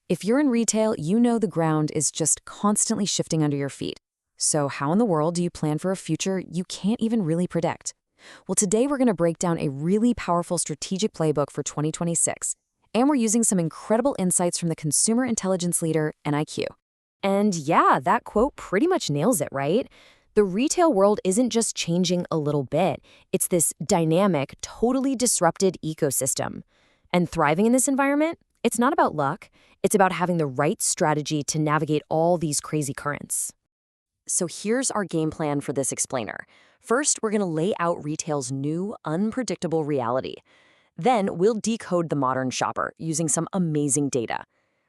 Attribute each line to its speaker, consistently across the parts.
Speaker 1: If you're in retail, you know the ground is just constantly shifting under your feet. So how in the world do you plan for a future you can't even really predict? Well, today we're going to break down a really powerful strategic playbook for 2026. And we're using some incredible insights from the consumer intelligence leader, NIQ. And yeah, that quote pretty much nails it, right? The retail world isn't just changing a little bit. It's this dynamic, totally disrupted ecosystem. And thriving in this environment, it's not about luck. It's about having the right strategy to navigate all these crazy currents. So here's our game plan for this explainer. First, we're going to lay out retail's new, unpredictable reality. Then we'll decode the modern shopper using some amazing data.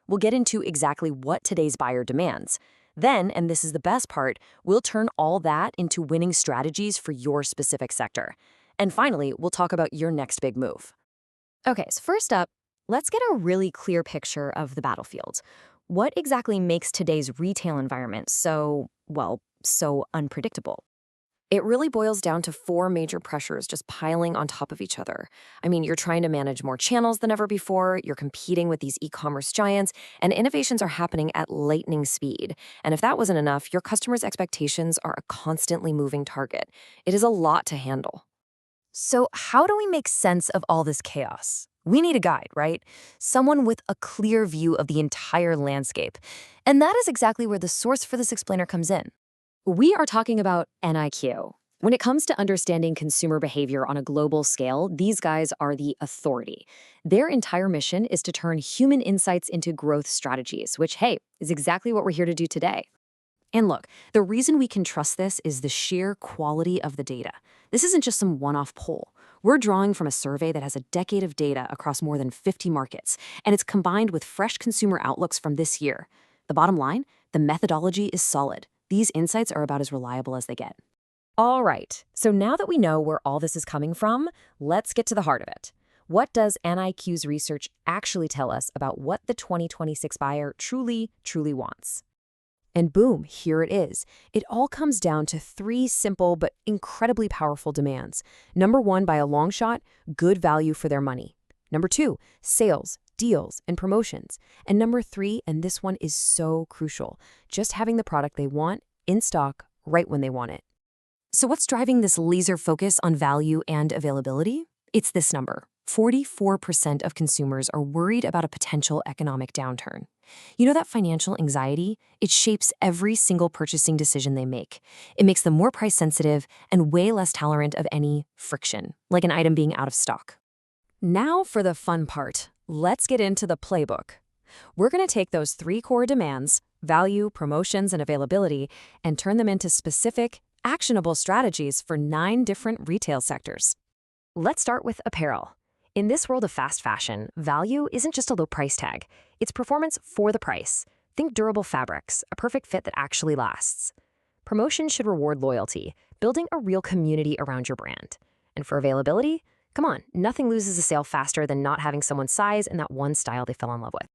Speaker 1: We'll get into exactly what today's buyer demands. Then, and this is the best part, we'll turn all that into winning strategies for your specific sector. And finally, we'll talk about your next big move. Okay, so first up, let's get a really clear picture of the battlefield. What exactly makes today's retail environment so unpredictable? It really boils down to four major pressures just piling on top of each other. I mean, you're trying to manage more channels than ever before, you're competing with these e-commerce giants, and innovations are happening at lightning speed. And if that wasn't enough, your customers' expectations are a constantly moving target. It is a lot to handle. So how do we make sense of all this chaos? We need a guide, right? Someone with a clear view of the entire landscape. And that is exactly where the source for this explainer comes in. We are talking about NIQ. When it comes to understanding consumer behavior on a global scale, these guys are the authority. Their entire mission is to turn human insights into growth strategies, which, hey, is exactly what we're here to do today. And look, the reason we can trust this is the sheer quality of the data. This isn't just some one-off poll. We're drawing from a survey that has a decade of data across more than 50 markets, and it's combined with fresh consumer outlooks from this year. The bottom line, the methodology is solid. These insights are about as reliable as they get. All right, so now that we know where all this is coming from, let's get to the heart of it. What does NIQ's research actually tell us about what the 2026 buyer truly wants? And boom, here it is. It all comes down to three simple but incredibly powerful demands. Number one, by a long shot, good value for their money. Number two, sales, deals, and promotions. And number three, and this one is so crucial, just having the product they want in stock right when they want it. So what's driving this laser focus on value and availability? It's this number. 44% of consumers are worried about a potential economic downturn. You know that financial anxiety? It shapes every single purchasing decision they make. It makes them more price sensitive and way less tolerant of any friction, like an item being out of stock. Now for the fun part. Let's get into the playbook. We're going to take those three core demands, value, promotions, and availability, and turn them into specific, actionable strategies for 9 different retail sectors. Let's start with apparel. In this world of fast fashion, value isn't just a low price tag. It's performance for the price. Think durable fabrics, a perfect fit that actually lasts. Promotion should reward loyalty, building a real community around your brand. And for availability, come on, nothing loses a sale faster than not having someone's size in that one style they fell in love with.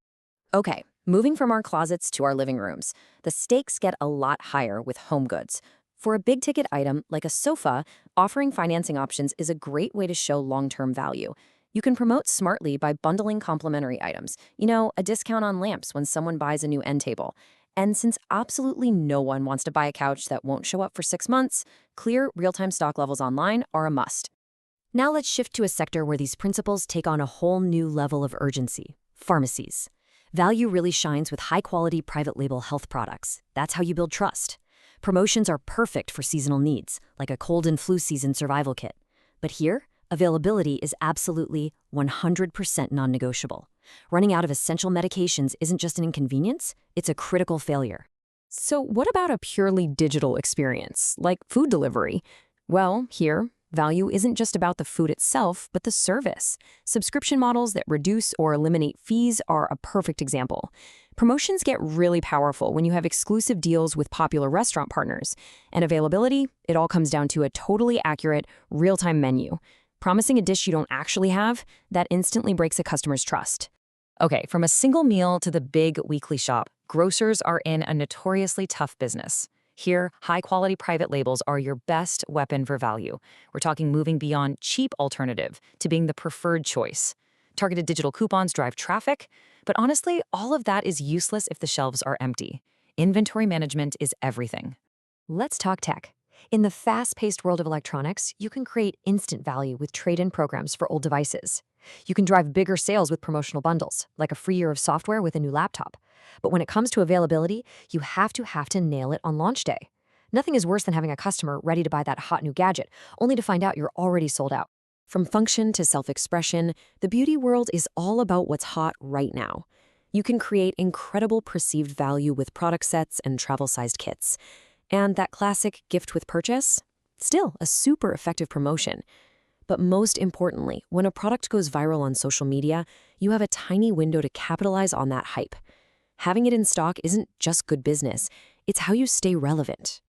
Speaker 1: Okay, moving from our closets to our living rooms, the stakes get a lot higher with home goods. For a big-ticket item like a sofa, offering financing options is a great way to show long-term value. You can promote smartly by bundling complementary items. You know, a discount on lamps when someone buys a new end table. And since absolutely no one wants to buy a couch that won't show up for 6 months, clear real-time stock levels online are a must. Now let's shift to a sector where these principles take on a whole new level of urgency: pharmacies. Value really shines with high-quality private label health products. That's how you build trust. Promotions are perfect for seasonal needs, like a cold and flu season survival kit. But here, availability is absolutely 100% non-negotiable. Running out of essential medications isn't just an inconvenience, it's a critical failure. So what about a purely digital experience, like food delivery? Well, here, value isn't just about the food itself, but the service. Subscription models that reduce or eliminate fees are a perfect example. Promotions get really powerful when you have exclusive deals with popular restaurant partners. And availability, it all comes down to a totally accurate, real-time menu. Promising a dish you don't actually have, that instantly breaks a customer's trust. Okay, from a single meal to the big weekly shop, grocers are in a notoriously tough business. Here, high-quality private labels are your best weapon for value. We're talking moving beyond cheap alternative to being the preferred choice. Targeted digital coupons drive traffic. But honestly, all of that is useless if the shelves are empty. Inventory management is everything. Let's talk tech. In the fast-paced world of electronics, you can create instant value with trade-in programs for old devices. You can drive bigger sales with promotional bundles, like a free year of software with a new laptop. But when it comes to availability, you have to nail it on launch day. Nothing is worse than having a customer ready to buy that hot new gadget, only to find out you're already sold out. From function to self-expression, the beauty world is all about what's hot right now. You can create incredible perceived value with product sets and travel-sized kits. And that classic gift with purchase? Still a super effective promotion. But most importantly, when a product goes viral on social media, you have a tiny window to capitalize on that hype. Having it in stock isn't just good business, it's how you stay relevant.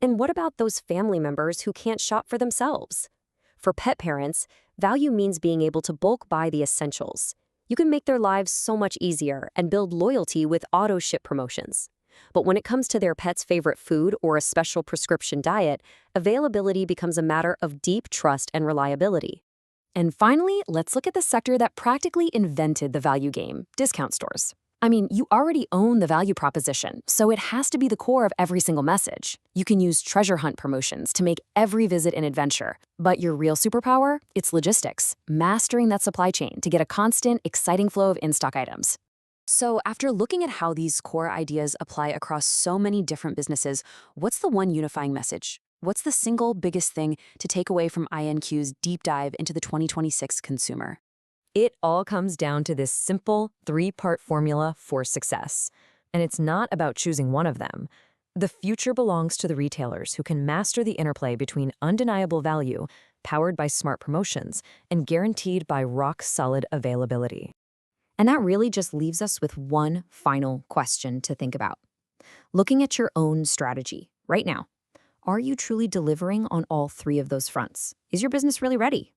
Speaker 1: And what about those family members who can't shop for themselves? For pet parents, value means being able to bulk buy the essentials. You can make their lives so much easier and build loyalty with auto-ship promotions. But when it comes to their pet's favorite food or a special prescription diet, availability becomes a matter of deep trust and reliability. And finally, let's look at the sector that practically invented the value game, discount stores. I mean, you already own the value proposition, so it has to be the core of every single message. You can use treasure hunt promotions to make every visit an adventure. But your real superpower? It's logistics, mastering that supply chain to get a constant, exciting flow of in-stock items. So after looking at how these core ideas apply across so many different businesses, what's the one unifying message? What's the single biggest thing to take away from INQ's deep dive into the 2026 consumer? It all comes down to this simple three-part formula for success. And it's not about choosing one of them. The future belongs to the retailers who can master the interplay between undeniable value, powered by smart promotions, and guaranteed by rock-solid availability. And that really just leaves us with one final question to think about. Looking at your own strategy right now, are you truly delivering on all three of those fronts? Is your business really ready?